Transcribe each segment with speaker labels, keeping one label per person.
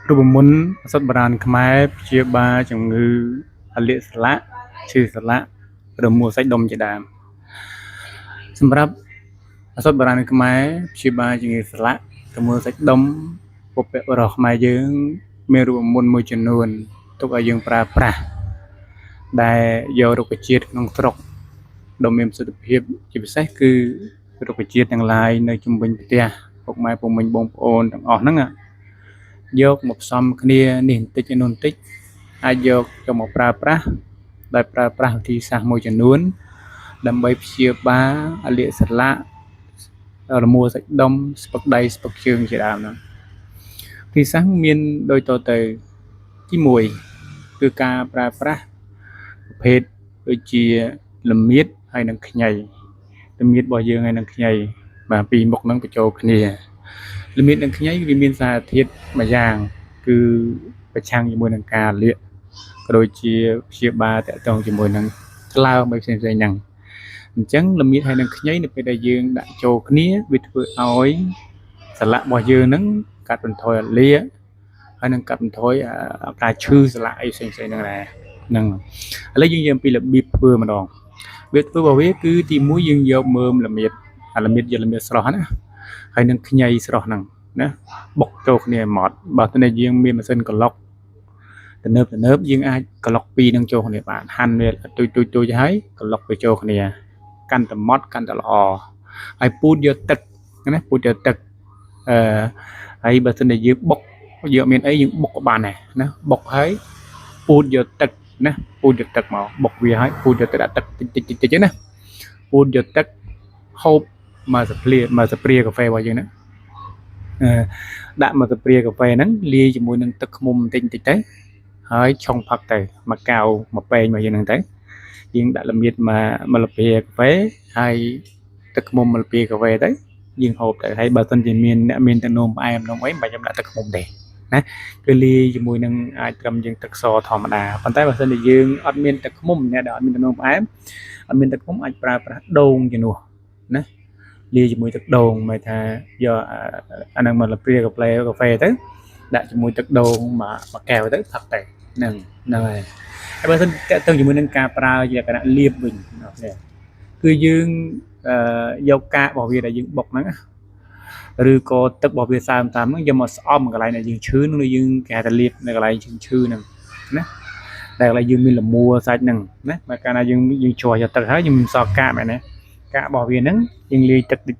Speaker 1: រូបមន្តឱសថបុរាណខ្មែរព្យាបាលជំងឺអលាកសន្លាក់ឈឺសន្លាក់ឬមួលសាច់ដុំជាដើមសម្រាប់ឱសថបុរាណខ្មែរព្យាបាលជំងឺសន្លាក់ឬមួលសាច់ដុំពុព្វបុរសខ្មែរយើងមានរូបមន្តមួយចំនួនទុកឲ្យយើងប្រើប្រាស់ដែលយករុក្ខជាតិក្នុងស្រុកដ៏មានប្រសិទ្ធភាពជាពិសេសគឺរុក្ខជាតិទាំងឡាយនៅជុំវិញផ្ទះពុកម៉ែពុកមីងបងប្អូនទាំងអស់ហ្នឹងយកមកផ្សំគ្នានេះបន្តិចនោះបន្តិចអាចយកមកប្រើប្រាស់ដោយប្រើប្រាស់វិធីសាស្ត្រមួយចំនួនដើម្បីព្យាបាលអលាកសន្លាក់រមួលសាច់ដុំស្ពឹកដៃស្ពឹកជើងជាដើមហ្នឹងវិធីសាស្ត្រមានដូចតទៅទី1គឺការប្រើប្រាស់ប្រភេទដូចជាល្មៀតហើយនិងខ្ញីល្មៀតរបស់យើងហើយនិងខ្ញីបាទពីរមុខហ្នឹងបញ្ចូលគ្នាល្មៀតនិងខ្ញីវាមានសារធាតុមួយយ៉ាងគឺប្រឆាំងជាមួយនឹងការលាកក៏ដូចជាព្យាបាលតកតងជាមួយនឹងក្លើមផ្សេងៗហ្នឹងអញ្ចឹងល្មៀតហើយនិងខ្ញីនៅពេលដែលយើងដាក់ចូលគ្នាវាធ្វើឲ្យសន្លាក់របស់យើងហ្នឹងកាត់បន្ថយអាលាកហើយនឹងកាត់បន្ថយការឈឺសន្លាក់អីផ្សេងៗហ្នឹងដែរហ្នឹងឥឡូវយើងនិយាយអំពីរបៀបធ្វើម្ដងវាធ្វើរបស់វាគឺទី1យើងយកមើមល្មៀតល្មៀតយកល្មៀតស្រស់ណាហើយនឹងខ្ញីស្រស់ហ្នឹងណាបុកចូលគ្នាឲ្យម៉ត់បើតែយើងមានម៉ាស៊ីនក្លុកទំនើបយើងអាចក្លុកពីរនឹងចូលគ្នាបានហាន់វាទូចហើយក្លុកវាចូលគ្នាកាន់តែម៉ត់កាន់តែល្អហើយពូតយកទឹកណាពូតយកទឹកហើយបើសិនជាយើងបុកយើងមានអីយើងបុកក៏បានដែរណាបុកហើយពូតយកទឹកណាពូតយកទឹកមកបុកវាហើយពូតយកទៅដាក់ទឹកតិចណាពូតយកទឹកហូបមកស្ព្រាកាហ្វេរបស់យើងណាដាក់មកស្ព្រាកាហ្វេហ្នឹងលាយជាមួយនឹងទឹកឃ្មុំបន្តិចទៅហើយឆុងផឹកទៅមួយកៅមួយពែងរបស់យើងហ្នឹងទៅយើងដាក់ល្មៀតមកលភាកាហ្វេហើយទឹកឃ្មុំមកលភាកាហ្វេទៅយើងហូបទៅហើយបើសិនជាមានអ្នកមានទឹកនោមផ្អែមនំអីមិនបាច់ដាក់ទឹកឃ្មុំទេណាគឺលាយជាមួយនឹងអាចត្រឹមយើងទឹកសធម្មតាប៉ុន្តែបើសិនជាយើងអត់មានទឹកឃ្មុំអ្នកដែលអត់មានទឹកនោមផ្អែមអត់មានទឹកឃ្មុំអាចប្រើប្រាស់ដូងជំនួសណាលាយជាមួយទឹកដូងមកថាយកអាហ្នឹងមកលព្រាកាហ្វេទៅដាក់ជាមួយទឹកដូងមកកែវទៅផឹកទៅហ្នឹងហើយហើយបើសិនតើទៅជាមួយនឹងការប្រើជាលក្ខណៈលាបវិញគឺយើងយកកាករបស់វាដែលយើងបុកហ្នឹងឬក៏ទឹករបស់វាសើមតាមហ្នឹងយកមកស្អំកន្លែងដែលយើងឈឺនឹងយើងគេហៅថាលាបនៅកន្លែងឈឺហ្នឹងណាដែលកន្លែងយើងមានលមួសាច់ហ្នឹងណាបើកាលណាយើងជ្រោះយកទឹកហើយយើងមិនសល់កាកមែនទេកាករបស់វាហ្នឹងយើងលាយទឹកតិច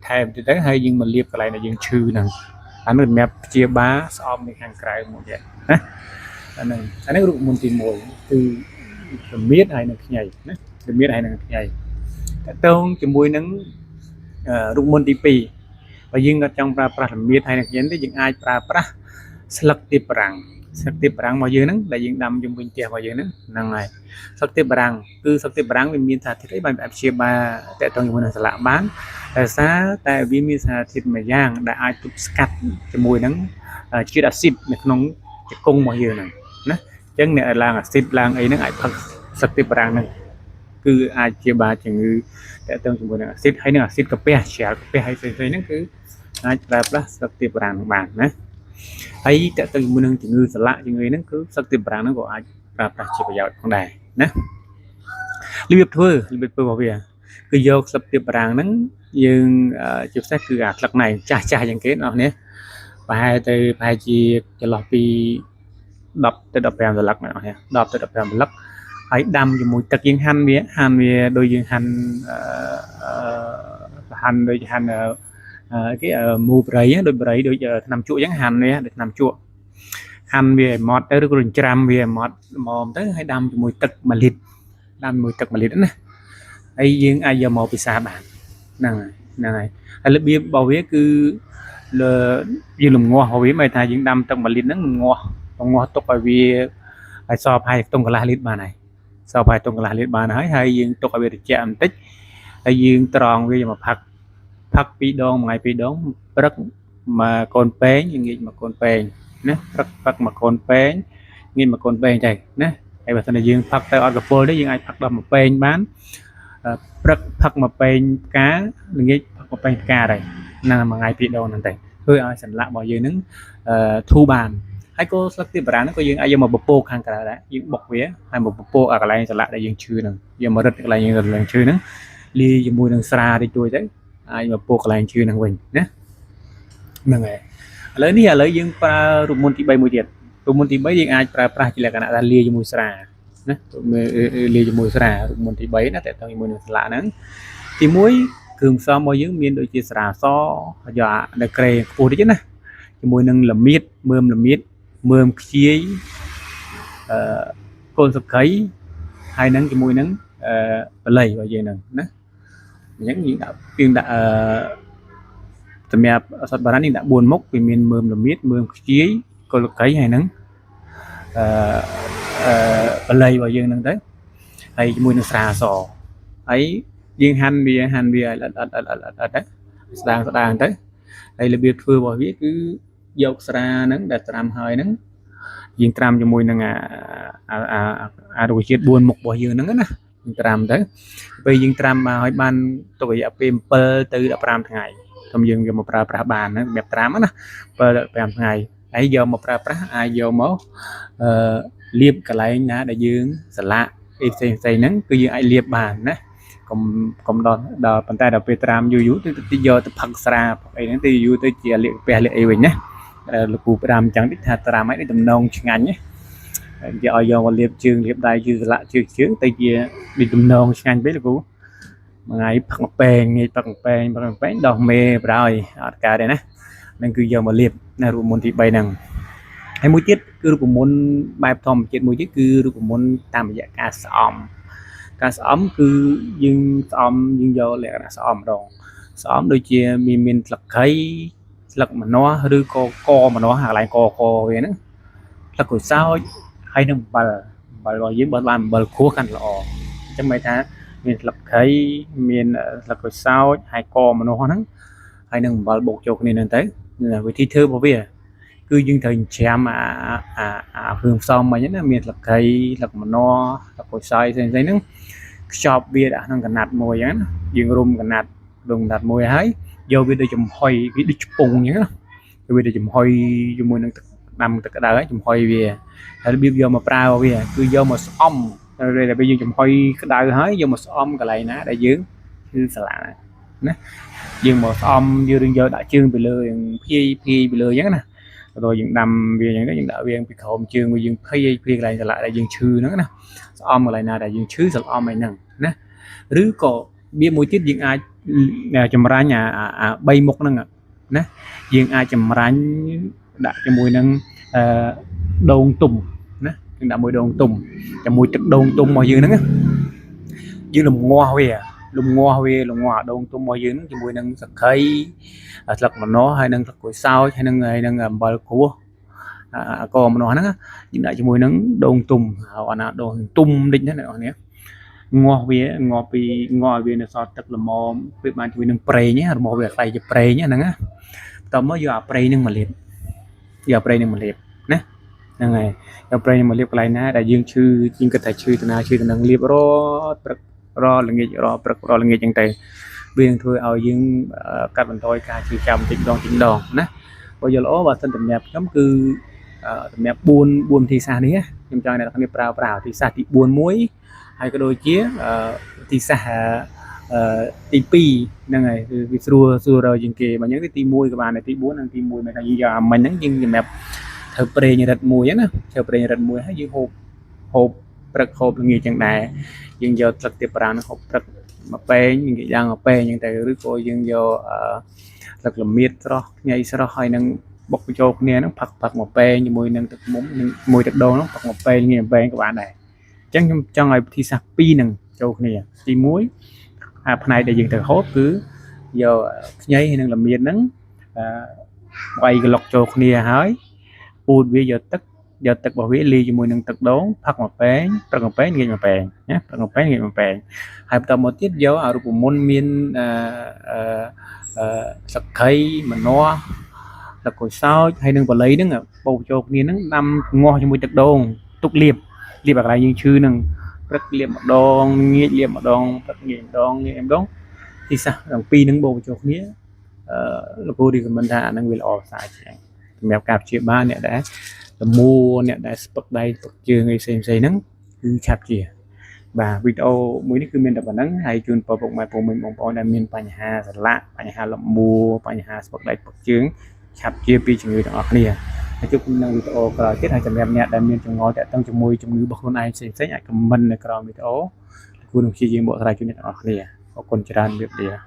Speaker 1: ថែមទៅហើយយើងមកលាបកន្លែងដែលយើងឈឺហ្នឹងអានោះសម្រាប់ព្យាបាលស្អំនៅខាងក្រៅមួយទៀតណាអាហ្នឹងរូបមន្តទី1គឺល្មៀតហើយនឹងខ្ញីណាល្មៀតហើយនឹងខ្ញីតកតងជាមួយនឹងរូបមន្តទី2បើយើងអត់ចង់ប្រើប្រាស់ល្មៀតហើយនឹងខ្ញីទេយើងអាចប្រើប្រាស់ស្លឹកទៀបបារាំងរបស់យើងហ្នឹងដែលយើងដាំជុំវិញផ្ទះរបស់យើងហ្នឹងហើយស្លឹកទៀបបារាំងគឺស្លឹកទៀបបារាំងវាមានសារធាតុអីបានព្យាបាលតកតងជាមួយនឹងសន្លាក់បានដោយសារតែវាមានសារធាតុមួយយ៉ាងដែលអាចទប់ស្កាត់ជាមួយនឹងជាតិអាស៊ីតនៅក្នុងជង្គង់របស់យើងហ្នឹងណាអញ្ចឹងអ្នកឡើងអាស៊ីតឡើងអីហ្នឹងអាចផឹកស្លឹកទៀបបារាំងហ្នឹងគឺអាចព្យាបាលជំងឺតកតងជាមួយនឹងអាស៊ីតហើយនឹងអាស៊ីតកាពះជ្រាលកាពះហើយផ្សេងៗហ្នឹងគឺអាចប្រើប្រាស់ស្លឹកទៀបបារាំងបានណាហើយតកតងជាមួយនឹងជំងឺសន្លាក់ជំងឺហ្នឹងគឺស្លឹកទៀបបារាំងហ្នឹងក៏អាចប្រើប្រាស់ជាប្រយោជន៍ផងដែរណារបៀបធ្វើរបស់វាគឺយកស្លឹកទៀបបារាំងហ្នឹងយើងជាពិសេសគឺអាស្លឹកណៃចាស់យ៉ាងគេបងប្អូននេះប្រហែលជាចន្លោះពី10ទៅ15សន្លឹកបងប្អូន10ទៅ15សន្លឹកហើយដាំជាមួយទឹកយើងហាន់វាដូចយើងហាន់ដូចហាន់គេមូប្រៃដូចប្រៃដូចថ្នាំជក់អញ្ចឹងហាន់វាដូចថ្នាំជក់ហាន់វាឲ្យម៉ត់ទៅឬក៏ច្រាំវាឲ្យម៉ត់ល្មមទៅហើយដាំជាមួយទឹក1លីត្រណាហើយយើងអាចយកមកពិសាបានហ្នឹងហើយហើយរបៀបរបស់វាគឺយើងលំងាស់របស់វាមិនថាយើងដាំទឹក1លីត្រហ្នឹងលំងាស់ទុកឲ្យវាឲ្យសល់ប្រហែលខ្ទង់កន្លះលីត្របានហើយយើងទុកឲ្យវាត្រជាក់បន្តិចហើយយើងត្រងវាមកផឹក2ដងមួយថ្ងៃ2ដងព្រឹកមកកូនពេងងាកមកកូនពេងណាព្រឹកផឹកមកកូនពេងងាកមកកូនពេងទៅណាហើយបើសិនជាយើងផឹកទៅអត់កពុលទេយើងអាចផឹកដល់មួយពេងបានព្រឹកផឹកមួយពេងផ្កាល្ងាចផឹកមួយពេងផ្កាដែរណាមួយថ្ងៃ2ដងហ្នឹងទៅធ្វើឲ្យសន្លាក់របស់យើងហ្នឹងធូរបាន ហើយក៏ស្លឹកទៀបបារាំងហ្នឹងក៏យើងអាចយកមកបពោកខាងក្រៅដែរយើងបុកវាហើយមកបពោកអាកន្លែងឆ្លាក់ដែលយើងឈឺហ្នឹងយកមករឹតកន្លែងយើងរឹតឡើងឈឺហ្នឹងលាយជាមួយនឹងស្រាតិចតួចទៅអាចមកពោកកន្លែងឈឺហ្នឹងវិញណាហ្នឹងហើយឥឡូវនេះយើងប្រើរូបមន្តទី3មួយទៀតរូបមន្តទី3យើងអាចប្រើប្រាស់ជាលក្ខណៈថាលាយជាមួយស្រាណាលាយជាមួយស្រារូបមន្តទី3ណាតើតើជាមួយនឹងស្លាកហ្នឹងទី1គ្រឿងផ្សំរបស់យើងមានដូចជាស្រាសយកនៅក្រេខ្ពស់តិចណាជាមួយនឹងល្មៀតមើមខ្ជាយកូនសក្រីហើយនឹងជាមួយនឹងបល័យរបស់យើងហ្នឹងណាអញ្ចឹងយើងដាក់សម្រាប់អសតបារាំងនេះដាក់4មុខវាមានមើមល្មៀតមើមខ្ជាយកូនសក្រីហើយនឹងបល័យរបស់យើងហ្នឹងទៅហើយជាមួយនឹងស្រាសហើយយើងហាន់វាឲ្យអត់ស្ដាងទៅហើយរបៀបធ្វើរបស់វាគឺយកស្រាហ្នឹងដែលត្រាំហើយហ្នឹងយើងត្រាំជាមួយនឹងរុក្ខជាតិ4មុខរបស់យើងហ្នឹងណាយើងត្រាំទៅពេលយើងត្រាំមកឲ្យបានទុករយៈពេល7ទៅ15ថ្ងៃខ្ញុំយើងយកមកប្រើប្រាស់បានណាបែបត្រាំណា7ទៅ15ថ្ងៃហើយយកមកប្រើប្រាស់អាចយកមកលាបកន្លែងណាដែលយើងស្លាកផ្សេងហ្នឹងគឺយើងអាចលាបបានណាកុំដល់ប៉ុន្តែដល់ពេលត្រាំយូរទៅយកទៅផឹកស្រាផឹកអីហ្នឹងទៅយូរទៅជាលាកពះលាកអីវិញណាលោកគ្រូផ្ដាំអញ្ចឹងតិចថាត្រាំឲ្យតំណងឆ្ងាញ់ណាគេឲ្យយកមកលាបជើងលាបដៃជើងស្លាកជើងទៅជាដូចតំណងឆ្ងាញ់ពេកលោកគ្រូមួយថ្ងៃផឹកពេងងាយផឹកពេងដោះមេប្រហើយអត់កើតទេណាហ្នឹងគឺយកមកលាបនៅរូបមន្តទី3ហ្នឹងហើយមួយទៀតគឺរូបមន្តបែបធម្មជាតិមួយទៀតគឺរូបមន្តតាមរយៈការស្អំគឺយើងស្អំយើងយកលក្ខណៈស្អំម្ដងស្អំដូចជាមានស្លឹកខៃស្លឹកម្នាស់ឬក៏កម្នាស់កន្លែងកវាហ្នឹងស្លឹកក្រូចសើចហើយនឹងអំបិលរបស់យើងបើបានអំបិលខួសកាន់ល្អអញ្ចឹងមិនថាមានស្លឹកខៃមានស្លឹកក្រូចសើចហើយកម្នាស់ហ្នឹងហើយនឹងអំបិលបូកចូលគ្នាហ្នឹងទៅវិធីធ្វើរបស់វាគឺយើងត្រូវច្រាមអាគ្រឿងផ្សំមិញណាមានស្លឹកខៃស្លឹកម្នាស់ស្លឹកក្រូចសើចផ្សេងៗហ្នឹងខ្ចប់វាដាក់ក្នុងកណាត់មួយអញ្ចឹងណាយើងរុំកណាត់មួយហើយយកវាទៅចំហុយវាដូចឆ្ពង់អញ្ចឹងណាវាទៅចំហុយជាមួយនឹងដាំទឹកក្តៅហើយចំហុយវាហើយរបៀបយកមកប្រើវាគឺយកមកស្អំពេលដែលយើងចំហុយក្តៅហើយយកមកស្អំកន្លែងណាដែលយើងគឺស្លាណាយើងមកស្អំយើងយកដាក់ជើងពីលើយើងភាយពីលើអញ្ចឹងណាដល់យើងដាំវាអញ្ចឹងទៅយើងដាក់វាពីក្រោមជើងវាយើងភាយកន្លែងស្លាដែលយើងឈឺហ្នឹងណាស្អំកន្លែងណាដែលយើងឈឺស្អំអីហ្នឹងណាឬក៏វាមួយទៀតយើងអាចចម្រាញ់អា3មុខហ្នឹងណាយើងអាចចម្រាញ់ដាក់ជាមួយនឹងដូងទុំណាយើងដាក់មួយដូងទុំជាមួយទឹកដូងទុំរបស់យើងហ្នឹងយើងលំងាស់វាដូងទុំរបស់យើងហ្នឹងជាមួយនឹងសក្ខីស្លឹកម្នាស់ហើយនឹងស្លឹកក្រូចសើចហើយនឹងអំបិលក្រួសកម្នាស់ហ្នឹងយើងដាក់ជាមួយនឹងដូងទុំហើយអាណាដូងទុំតិចណាអ្នកនរនេះងាស់វានៅសល់ទឹកល្មមពេលបានជួយនឹងប្រេងរបស់វាខ្លាយជាប្រេងហ្នឹងណាបន្តមកយកអាប្រេងហ្នឹងមកលាបណាហ្នឹងហើយយកប្រេងមកលាបកន្លែងណាដែលយើងឈឺយើងគិតថាឈឺទៅណាឈឺទៅនឹងលាបព្រឹករល្ងាចអញ្ចឹងទៅវានឹងធ្វើឲ្យយើងកាត់បន្ថយការឈឺចាំបន្តិចម្ដងណាបើយកល្អបើសិនសម្រាប់ខ្ញុំគឺសម្រាប់4វិធីសាស្ត្រនេះខ្ញុំចង់អ្នកនរគ្នាប្រើវិធីសាស្ត្រទី4មួយហើយក៏ដូចជាវិធីសាស្ត្រទី2ហ្នឹងហើយគឺវាស្រួលរកជាងគេបើអញ្ចឹងទី1ក៏បានដែរទី4និងទី1មិនថាយើងយកអាមិញហ្នឹងយើងសម្រាប់ធ្វើប្រេងរិតមួយណាធ្វើប្រេងរិតមួយហើយយើងហូបព្រឹកហូបល្ងាចចឹងដែរយើងយកស្លឹកទៀបបារាំងហូបព្រឹកមួយពេងនិយាយយ៉ាងមួយពេងអញ្ចឹងទៅឬក៏យើងយកស្លឹកល្មៀតស្រស់ញ៉ៃស្រស់ហើយនឹងបុកបញ្ចូលគ្នាហ្នឹងផឹកមួយពេងជាមួយនឹងទឹកមុំនិងមួយទឹកដូងហ្នឹងផឹកមួយពេងងាយមួយពេងក៏បានដែរអញ្ចឹងខ្ញុំចង់ឲ្យវិធីសាស្ត្រ2ហ្នឹងចូលគ្នាទី1ផ្នែកដែលយើងត្រូវហូបគឺយកខ្ញីហើយនឹងល្មៀតហ្នឹងវាយក្លុកចូលគ្នាហើយពូតវាយកទឹករបស់វាលាយជាមួយនឹងទឹកដូងផឹកមួយពេងព្រឹកមួយពេងងាយមួយពេងណាព្រឹកមួយពេងងាយមួយពេងហើយបន្តមកទៀតយករូបមន្តមានសក្ខីម្នាស់ទឹកក្រូចសើចហើយនឹងបល័យហ្នឹងបូកចូលគ្នាហ្នឹងដាំងាស់ជាមួយទឹកដូងទុកលាបឲ្យកន្លែងយើងឈឺហ្នឹងព្រឹកលាបម្ដងងាយលាបម្ដងព្រឹកងាយម្ដងទីសាស្ត្រទាំងពីរហ្នឹងបូកចូលគ្នាលោកគ្រូរីកមិនថាអាហ្នឹងវាល្អស្អាតជាងសម្រាប់ការព្យាបាលអ្នកដែល mua nè đại bậc đây bậc trường ấy xem nắng cứ chạp chìa và video mới đi cứ miền đập nắng hay chuyên vào bụng mai của mình bóng bóng đang miền Pành Hà rất lạ Pành Hà lậm mua Pành Hà bậc đây bậc trường chạp chia pi chừng người đó nè nói chung là video có kết hai trăm em nè đang miền trong ngõ tại tăng trong môi trong ngữ bậc hôm nay xem xét lại comment này có video của đồng chí bộ ra chuyên nghiệp nè có con tràn việc địa